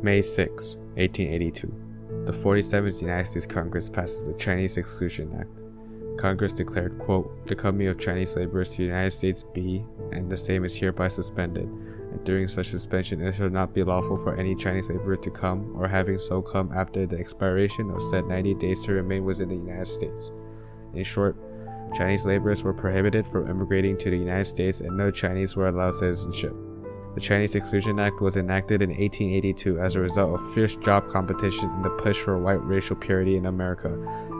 May 6, 1882. The 47th United States Congress passes the Chinese Exclusion Act. Congress declared, quote, "The coming of Chinese laborers to the United States be, and the same is hereby suspended, and during such suspension it shall not be lawful for any Chinese laborer to come, or having so come after the expiration of said 90 days to remain within the United States." In short, Chinese laborers were prohibited from immigrating to the United States and no Chinese were allowed citizenship. The Chinese Exclusion Act was enacted in 1882 as a result of fierce job competition and the push for white racial purity in America,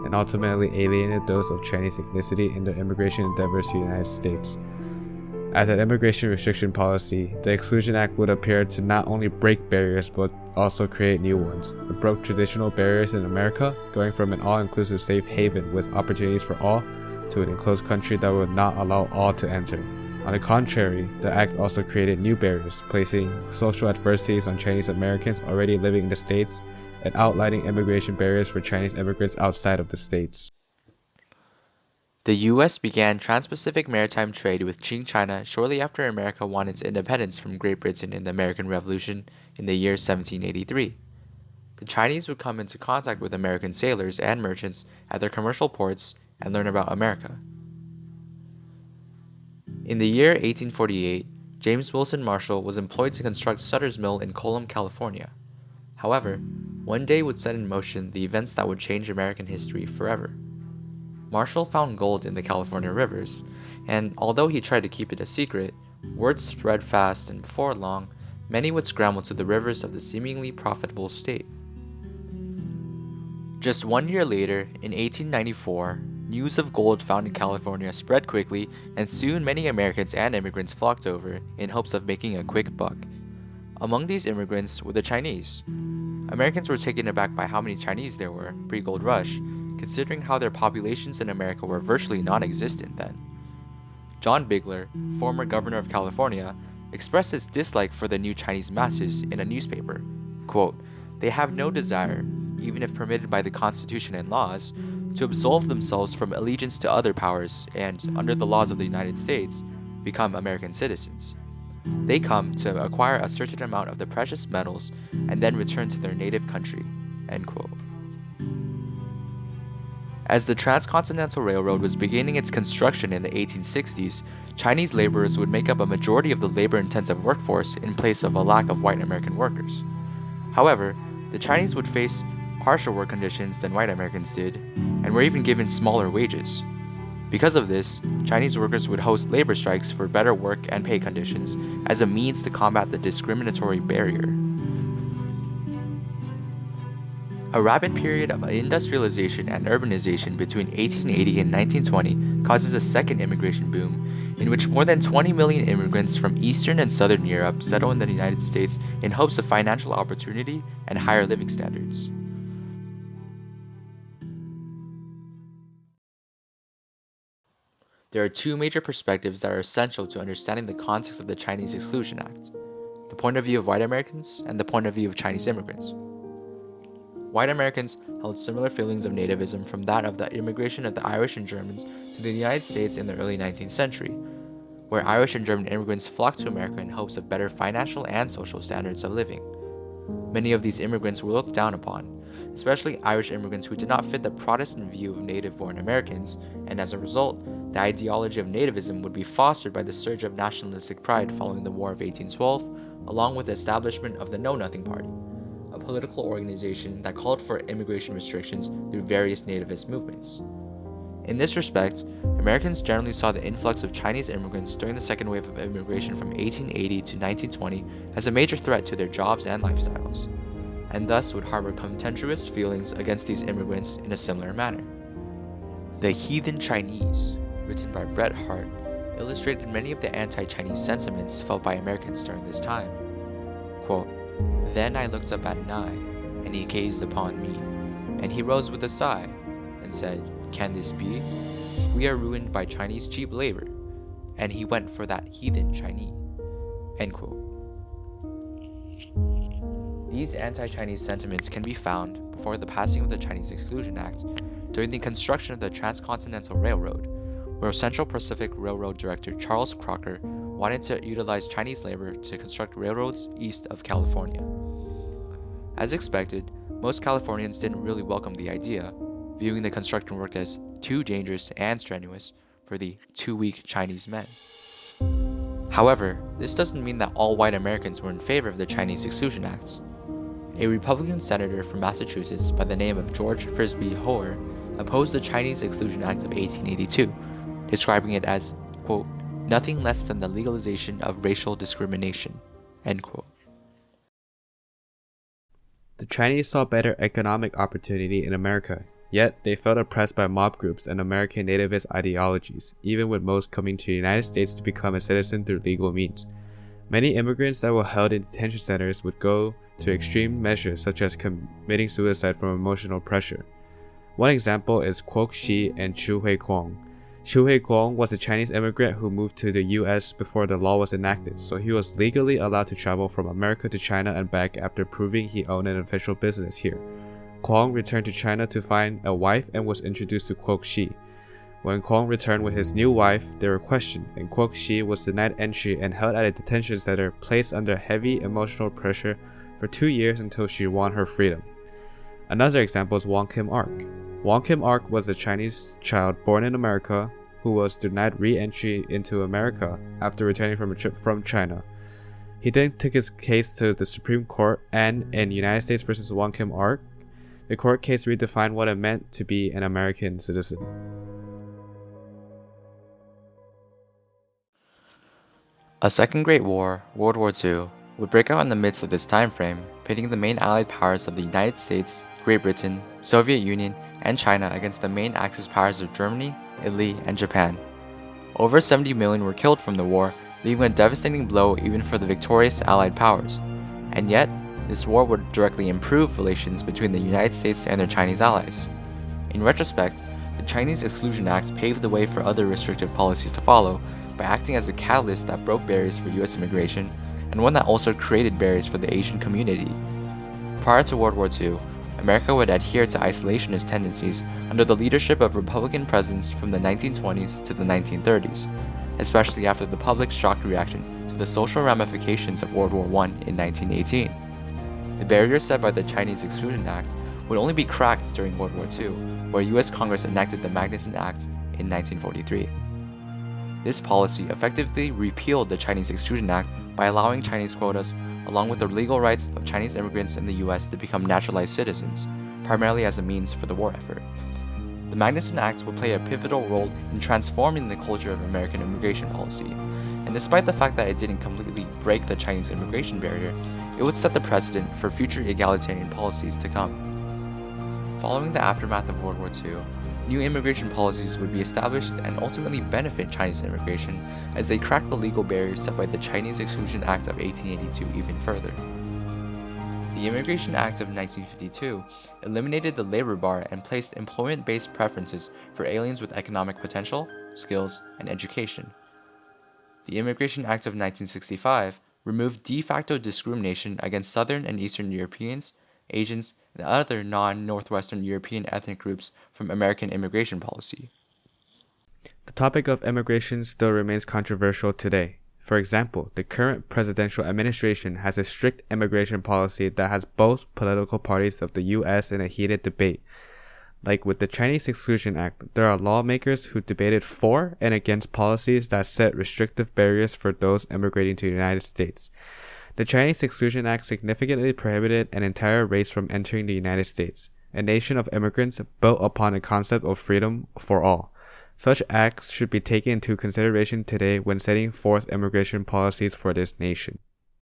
and ultimately alienated those of Chinese ethnicity in their immigration endeavors to the United States. As an immigration restriction policy, the Exclusion Act would appear to not only break barriers but also create new ones. It broke traditional barriers in America, going from an all-inclusive safe haven with opportunities for all to an enclosed country that would not allow all to enter. On the contrary, the act also created new barriers, placing social adversities on Chinese Americans already living in the States and outlining immigration barriers for Chinese immigrants outside of the States. The U.S. began trans-Pacific maritime trade with Qing China shortly after America won its independence from Great Britain in the American Revolution in the year 1783. The Chinese would come into contact with American sailors and merchants at their commercial ports and learn about America. In the year 1848, James Wilson Marshall was employed to construct Sutter's Mill in Colum, California. However, one day would set in motion the events that would change American history forever. Marshall found gold in the California rivers, and although he tried to keep it a secret, word spread fast, and before long, many would scramble to the rivers of the seemingly profitable state. Just 1 year later, in 1894, news of gold found in California spread quickly, and soon many Americans and immigrants flocked over in hopes of making a quick buck. Among these immigrants were the Chinese. Americans were taken aback by how many Chinese there were pre-gold rush, considering how their populations in America were virtually non-existent then. John Bigler, former governor of California, expressed his dislike for the new Chinese masses in a newspaper. Quote, "They have no desire, even if permitted by the Constitution and laws, to absolve themselves from allegiance to other powers and, under the laws of the United States, become American citizens. They come to acquire a certain amount of the precious metals and then return to their native country." End quote. As the Transcontinental Railroad was beginning its construction in the 1860s, Chinese laborers would make up a majority of the labor-intensive workforce in place of a lack of white American workers. However, the Chinese would face harsher work conditions than white Americans did, and were even given smaller wages. Because of this, Chinese workers would host labor strikes for better work and pay conditions as a means to combat the discriminatory barrier. A rapid period of industrialization and urbanization between 1880 and 1920 causes a second immigration boom, in which more than 20 million immigrants from Eastern and Southern Europe settle in the United States in hopes of financial opportunity and higher living standards. There are two major perspectives that are essential to understanding the context of the Chinese Exclusion Act: the point of view of white Americans and the point of view of Chinese immigrants. White Americans held similar feelings of nativism from that of the immigration of the Irish and Germans to the United States in the early 19th century, where Irish and German immigrants flocked to America in hopes of better financial and social standards of living. Many of these immigrants were looked down upon, especially Irish immigrants who did not fit the Protestant view of native-born Americans, and as a result, the ideology of nativism would be fostered by the surge of nationalistic pride following the War of 1812, along with the establishment of the Know Nothing Party, a political organization that called for immigration restrictions through various nativist movements. In this respect, Americans generally saw the influx of Chinese immigrants during the second wave of immigration from 1880 to 1920 as a major threat to their jobs and lifestyles, and thus would harbor contemptuous feelings against these immigrants in a similar manner. The Heathen Chinese, written by Bret Harte, illustrated many of the anti-Chinese sentiments felt by Americans during this time. Quote, "Then I looked up at Nye, and he gazed upon me, and he rose with a sigh, and said, Can this be? We are ruined by Chinese cheap labor, and he went for that heathen Chinese. End quote. These anti-Chinese sentiments can be found before the passing of the Chinese Exclusion Act during the construction of the Transcontinental Railroad, where Central Pacific Railroad Director Charles Crocker wanted to utilize Chinese labor to construct railroads east of California. As expected, most Californians didn't really welcome the idea, viewing the construction work as too dangerous and strenuous for the too weak Chinese men. However, this doesn't mean that all white Americans were in favor of the Chinese Exclusion Act. A Republican senator from Massachusetts by the name of George Frisbee Hoare opposed the Chinese Exclusion Act of 1882, describing it as, quote, nothing less than the legalization of racial discrimination, end quote. The Chinese saw better economic opportunity in America, yet they felt oppressed by mob groups and American nativist ideologies, even with most coming to the United States to become a citizen through legal means. Many immigrants that were held in detention centers would go to extreme measures such as committing suicide from emotional pressure. One example is Kwok Shi and Chu Hui Kwong. Chu Hui Kwong was a Chinese immigrant who moved to the US before the law was enacted, so he was legally allowed to travel from America to China and back after proving he owned an official business here. Kwong returned to China to find a wife and was introduced to Kwok Shi. When Kwong returned with his new wife, they were questioned, and Kwok Shi was denied entry and held at a detention center placed under heavy emotional pressure for 2 years until she won her freedom. Another example is Wong Kim Ark. Wong Kim Ark was a Chinese child born in America who was denied re-entry into America after returning from a trip from China. He then took his case to the Supreme Court, and in United States v. Wong Kim Ark, the court case redefined what it meant to be an American citizen. A second Great War, World War II, would break out in the midst of this time frame, pitting the main allied powers of the United States, Great Britain, Soviet Union, and China against the main Axis powers of Germany, Italy, and Japan. Over 70 million were killed from the war, leaving a devastating blow even for the victorious allied powers. And yet, this war would directly improve relations between the United States and their Chinese allies. In retrospect, the Chinese Exclusion Act paved the way for other restrictive policies to follow by acting as a catalyst that broke barriers for US immigration, and one that also created barriers for the Asian community. Prior to World War II, America would adhere to isolationist tendencies under the leadership of Republican presidents from the 1920s to the 1930s, especially after the public shock reaction to the social ramifications of World War I in 1918. The barriers set by the Chinese Exclusion Act would only be cracked during World War II, where US Congress enacted the Magnuson Act in 1943. This policy effectively repealed the Chinese Exclusion Act by allowing Chinese quotas, along with the legal rights of Chinese immigrants in the US to become naturalized citizens, primarily as a means for the war effort. The Magnuson Act would play a pivotal role in transforming the culture of American immigration policy, and despite the fact that it didn't completely break the Chinese immigration barrier, it would set the precedent for future egalitarian policies to come. Following the aftermath of World War II, new immigration policies would be established and ultimately benefit Chinese immigration as they cracked the legal barriers set by the Chinese Exclusion Act of 1882 even further. The Immigration Act of 1952 eliminated the labor bar and placed employment-based preferences for aliens with economic potential, skills, and education. The Immigration Act of 1965 removed de facto discrimination against Southern and Eastern Europeans, Asians, and other non-Northwestern European ethnic groups from American immigration policy. The topic of immigration still remains controversial today. For example, the current presidential administration has a strict immigration policy that has both political parties of the US in a heated debate. Like with the Chinese Exclusion Act, there are lawmakers who debated for and against policies that set restrictive barriers for those immigrating to the United States. The Chinese Exclusion Act significantly prohibited an entire race from entering the United States, a nation of immigrants built upon the concept of freedom for all. Such acts should be taken into consideration today when setting forth immigration policies for this nation.